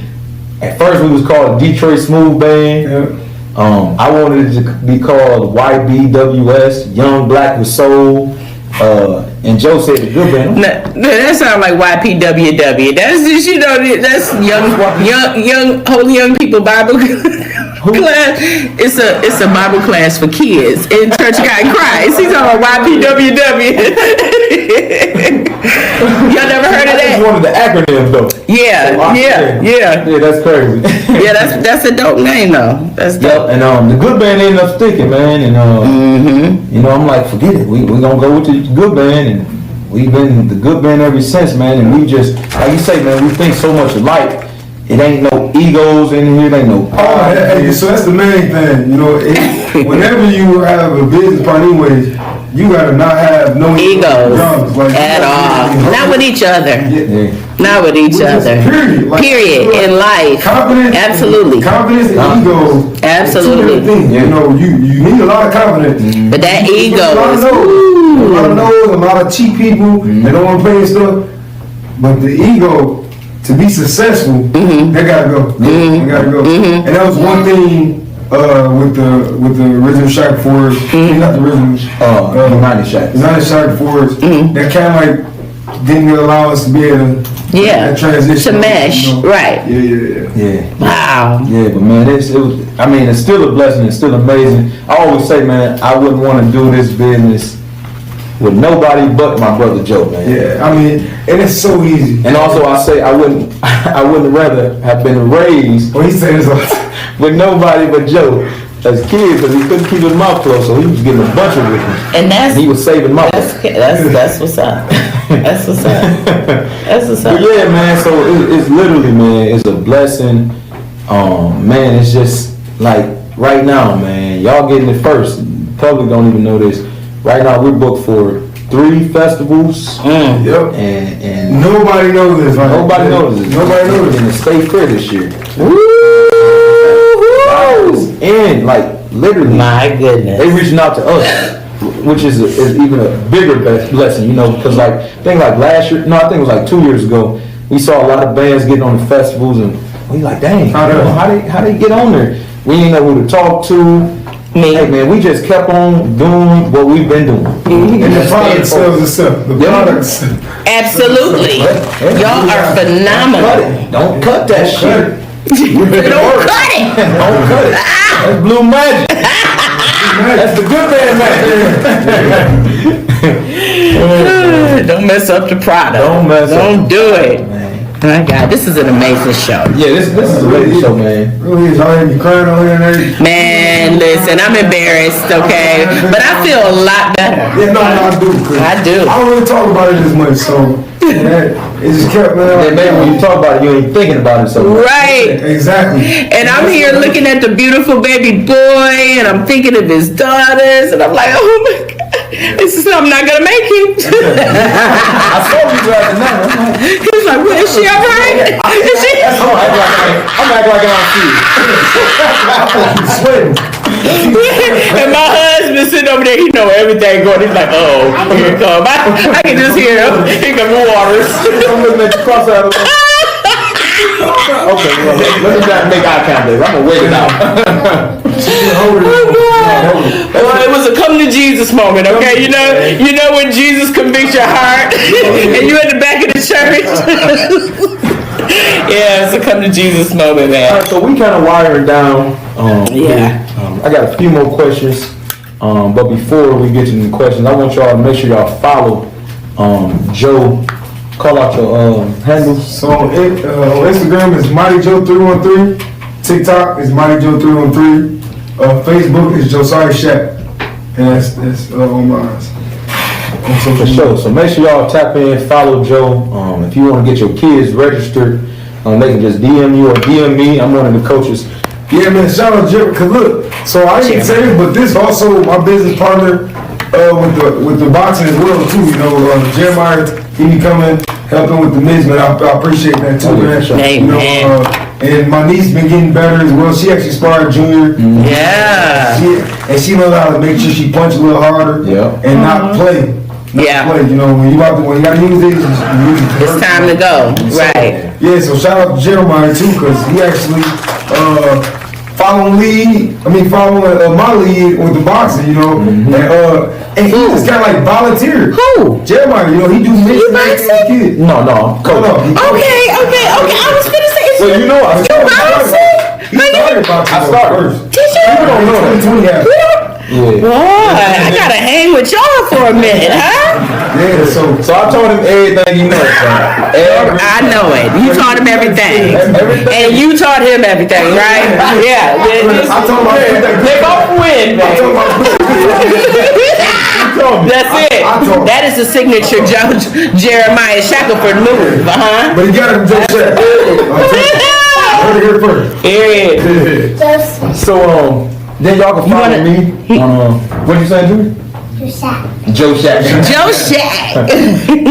At first we was called Detroit Smooth Band. I wanted it to be called YBWS, Young Black with Soul. And Joe said the good band.
No, that sounds like YPWW. That's just, you know, that's young people Bible class. It's a Bible class for kids in Church of God in Christ. He's talking about YPWW. Y'all never heard of that?
That's one of the acronyms though.
Yeah,
that's crazy.
Yeah, that's a dope name though. That's dope.
Yep, and the good band ended up sticking, man. And you know, I'm like, forget it. We gonna go with the good band, and we've been the good band ever since, man. And we just, like you say, man, we think so much alike. It ain't no egos in here. It ain't no.
So that's the main thing, you know. Whenever you have a business partner, anyways, you gotta not have no
egos at all. Not with each other. Not with each other. Period. In life.
Confidence.
Absolutely.
Confidence and ego.
Absolutely.
You know, you need a lot of confidence.
But that ego is.
A lot of those, a lot of cheap people. They don't want to pay and stuff. But the ego to be successful, they gotta go. They gotta go. And that was one thing with the original Shaq Force, not the original,
United Shaq.
United Shaq Force, that kind of like didn't allow us to be able to that transition
to mesh,
you know?
right?
Yeah.
Wow.
Yeah, but man, it was. I mean, it's still a blessing. It's still amazing. I always say, man, I wouldn't want to do this business with nobody but my brother Joe, man.
Yeah, I mean, and it's so easy.
And also, I say I wouldn't rather have been raised with nobody but Joe as kids, because he couldn't keep his mouth closed, so he was getting a bunch of witness.
And
he was saving my
that's what's up. That's what's up. That's what's up.
But yeah, man. So it's literally, man, it's a blessing. Man, it's just like right now, man. Y'all getting it first. The public don't even know this. Right now, we're booked for 3 festivals.
Yep.
And
nobody knows this. Right?
Nobody knows this.
Nobody knows
in the state fair this year. And like literally,
my goodness,
they reaching out to us, which is even a bigger blessing, you know, because like I think like last year, no, I think it was like 2 years ago, we saw a lot of bands getting on the festivals, and we like, dang, how they get on there? We didn't know who to talk to. Hey man, we just kept on doing what we've been doing.
And the product sells itself. The products.
Absolutely. Y'all are phenomenal.
Don't cut that shit.
Don't cut it.
Don't cut it. That's blue magic. That's the good man magic.
Don't mess up the product. Don't do it. My God, this is an amazing show.
Yeah, this is a amazing show, man.
Really is. I ain't crying on here and everything.
Man, listen, I'm embarrassed, okay? But I feel a lot better.
Yeah, no, I do.
I do.
I don't really talk about it as much, so it just kept me
out. Maybe when you talk about it, you ain't thinking about it so much.
Right.
Exactly.
And I'm here looking at the beautiful baby boy, and I'm thinking of his daughters, and I'm like, oh my God. This is I'm not gonna make it.
I saw you driving now.
He's like, well, is she all right? Is she?
I'm acting like I don't see you.
And my husband sitting over there, he know everything going. He's like, oh, here it come. I can just hear him. Here come the waters.
I'm looking at the cross out of okay, well, let me not make eye contact. I'm gonna wait it out.
Well, it was a come to Jesus moment, okay? You know when Jesus convicts your heart and you at the back of the church. Yeah, it's a come to Jesus moment, man.
All right, so we kind of wired down. I got a few more questions, but before we get to the questions, I want y'all to make sure y'all follow Joe. Call out your handles.
So on Instagram is Mighty Joe 313. TikTok is Mighty Joe 313. Facebook is Josiah Shaq. And that's on mine.
For sure. So make sure y'all tap in, follow Joe. If you want to get your kids registered, they can just DM you or DM me. I'm one of the coaches.
Yeah, man. Shout out Jeremy. Cause look, so I didn't say it, but this also my business partner with the boxing as well too. You know, Jeremiah, he be coming, helping with the mids, man. I appreciate that too, man. You know, and my niece been getting better as well. She actually sparred junior.
Yeah.
She knows how to make sure she punch a little harder and not play. Play, you know, when you gotta use it,
it's time to go. Right.
Yeah, so shout out to Jeremiah too, cause he actually following my lead with the boxing, you know, and he just kind of like volunteered.
Who?
Jeremiah, you know, he do mixed kids.
No, coach.
Okay. I was gonna say.
Well, you know, I started
boxing. I started first.
Did you?
People don't know that.
Boy, I gotta hang with y'all for a minute, huh?
Yeah, so
I told him everything he knows.
I know it. You taught him everything. And you taught him everything, right? Yeah.
I told him
they both win, baby. That's it. That is the signature Jeremiah Shackelford move,
But he got him just said. Heard it here first.
Yeah.
So then y'all can follow me on what you saying, Junior? Joe Shaq.
Joe Shaq.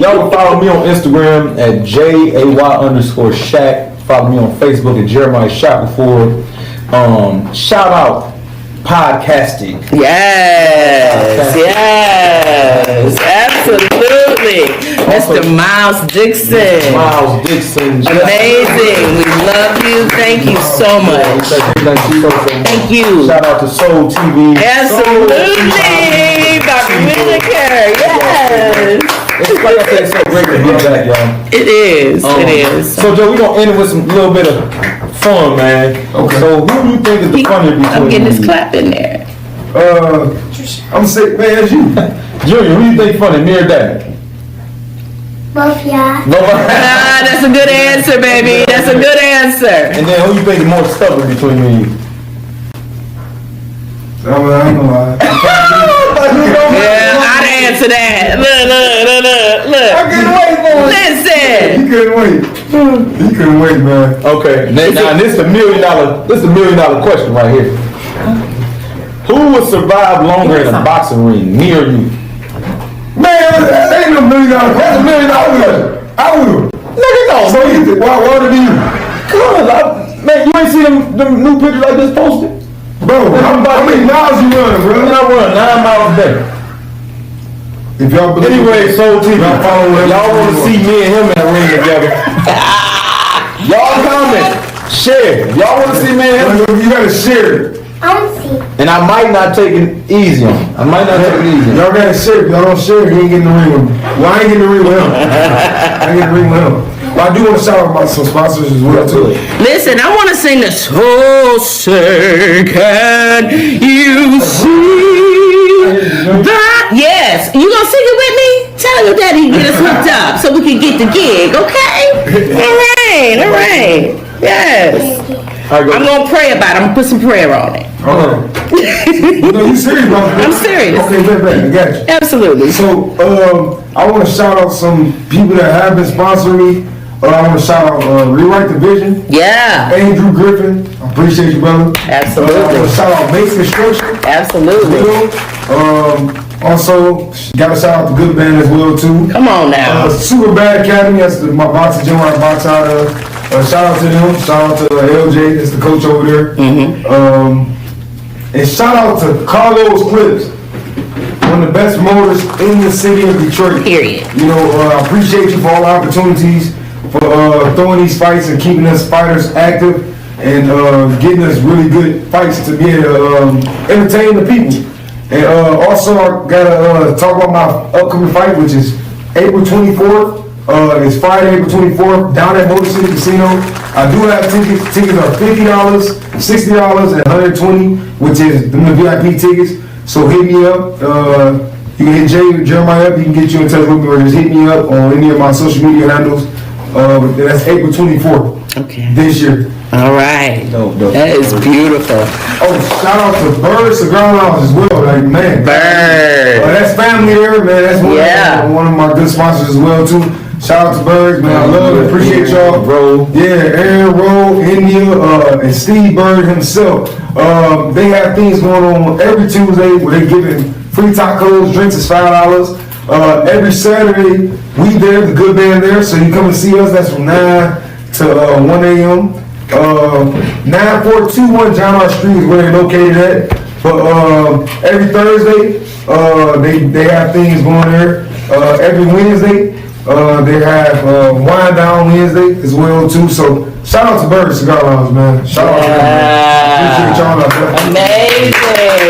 Y'all can follow me on Instagram at JAY_Shaq. Follow me on Facebook at Jeremiah Shackelford. Shout out podcasting.
Yes, absolutely. Mr. Miles Dixon.
Miles Dixon.
Amazing. We love you. Thank you so much. Thank you.
Shout out to Soul TV.
Absolutely. Dr. Whitaker. Yes.
It's like I said, it's so great to be back, y'all.
It is. It is.
So, Joe, we're going to end it with some little bit of fun, man. Okay. So, who do you think is the funnier between
I'm getting this
you?
clap in there.
I'm sick, man, as you.
Junior, who do you think funny, me or Dad?
Both y'all.
That's a good answer, baby. That's a good answer.
And then who you think is more stubborn between me and you?
I ain't gonna lie.
Yeah, I'd answer that. Look.
I couldn't wait for it.
Listen.
He couldn't wait, man.
Okay. Now this is the $1 million question right here. Who would survive longer in a boxing ring, me or you?
Man, that ain't no $1 million question. That's $1 million question. I would. Nigga, no. So you think, why would it be you?
Come on, man, you ain't see them new pictures I just posted?
Bro, how many miles you running, bro?
I run 9 miles a day.
If y'all believe
anyway, Soul TV, y'all want to see me and him in the ring together. Y'all comment, share. Y'all want to see me and him?
You gotta share it.
And I might not take it easy on him.
Y'all gotta share. If y'all don't share, he ain't getting the ring with me. Well, I ain't getting the ring with him. But I do want to shout out about some sponsors as well, too.
Listen, I want to sing the So Say Can You See That? Yes. You gonna sing it with me? Tell your daddy to get us hooked up so we can get the gig, okay? All right. Yes. I'm gonna pray about it. I'm gonna put some prayer on it.
No, you serious about it?
I'm serious.
Okay, bet, I got you.
Absolutely.
So, I want to shout out some people that have been sponsoring me. I want to shout out Rewrite the Vision.
Yeah.
Andrew Griffin. I appreciate you, brother.
Absolutely.
I want to shout out Base Construction.
Absolutely.
Also, got to shout out the Good Band as well, too.
Come on now.
Super Bad Academy. That's my boxing gym where I box out of. Shout out to them. Shout out to LJ. That's the coach over there. And shout out to Carlos Clips, one of the best motors in the city of Detroit.
Period.
You know, I appreciate you for all the opportunities, for throwing these fights and keeping us fighters active and getting us really good fights to be able to entertain the people. And also, I gotta talk about my upcoming fight, which is April 24th. It's Friday, April 24th, down at Motor City Casino. I do have tickets. Tickets are $50, $60, and $120, which is the VIP tickets. So hit me up. You can hit Jeremiah up. He can get you in touch with me, or just hit me up on any of my social media handles. That's April 24th.
Okay.
This year.
All right.
Dope.
That is beautiful.
Oh, shout out to Bird Cigar Lounge as well. Like, man.
Bird.
That's family there, man. That's one of my good sponsors as well, too. Shout out to Bird, man. I love and appreciate y'all.
Bro.
Yeah, Aaron Rowe, India, and Steve Bird himself. They have things going on every Tuesday where they're giving free tacos, drinks is $5. Every Saturday, we there, the Good Band there, so you come and see us. That's from 9 to 1 a.m. 9421 John R. Street is where they're located at. But every Thursday, they have things going there. Every Wednesday, they have Wine Down Wednesday as well too. So shout out to Bird Cigar Lounge, man. Shout out to them, man. Appreciate y'all out there.
Amazing.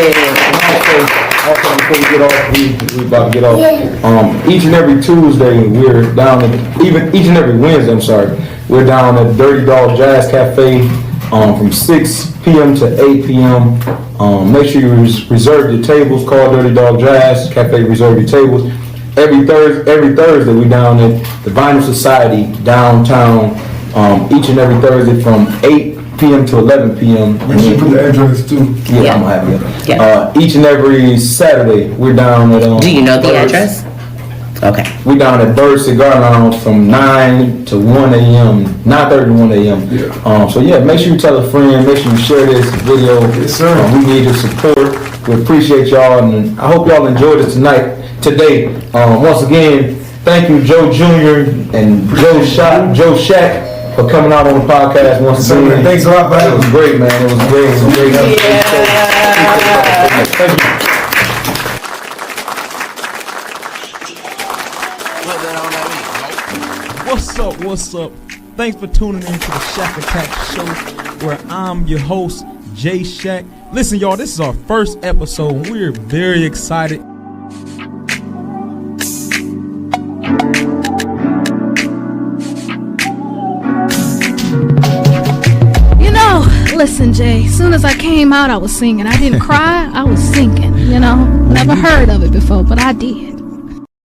Also, before we get off, we about to get off. Each and every Tuesday, we're down at, each and every Wednesday, we're down at Dirty Dog Jazz Cafe from 6 p.m. to 8 p.m. Make sure you reserve your tables. Call Dirty Dog Jazz Cafe, reserve your tables. Every Thursday, we down at the Vinyl Society downtown. Each and every Thursday from 8 p.m. to 11 p.m.
Make sure you put the address too.
Yeah, I'm happy. Each and every Saturday, we're down at.
Do you know the address? Okay.
We're down at Bird Cigar Lounge from 9 to 1 a.m. 9:30 to 1 a.m. So yeah, make sure you tell a friend. Make sure you share this video.
Yes, sir.
We need your support. We appreciate y'all, and I hope y'all enjoyed it today. Once again, thank you, Joe Jr. and Joe Shak, for for coming out on the podcast once again.
Thanks a lot, buddy.
It was great, man. It was great. It was great. Thank you.
What's up? Thanks for tuning in to the Shak Attack Show, where I'm your host, Jay Shak. Listen, y'all, this is our first episode, and we're very excited.
You know, listen, Jay, as soon as I came out, I was singing. I didn't cry, I was singing, you know. Never heard of it before, but I did.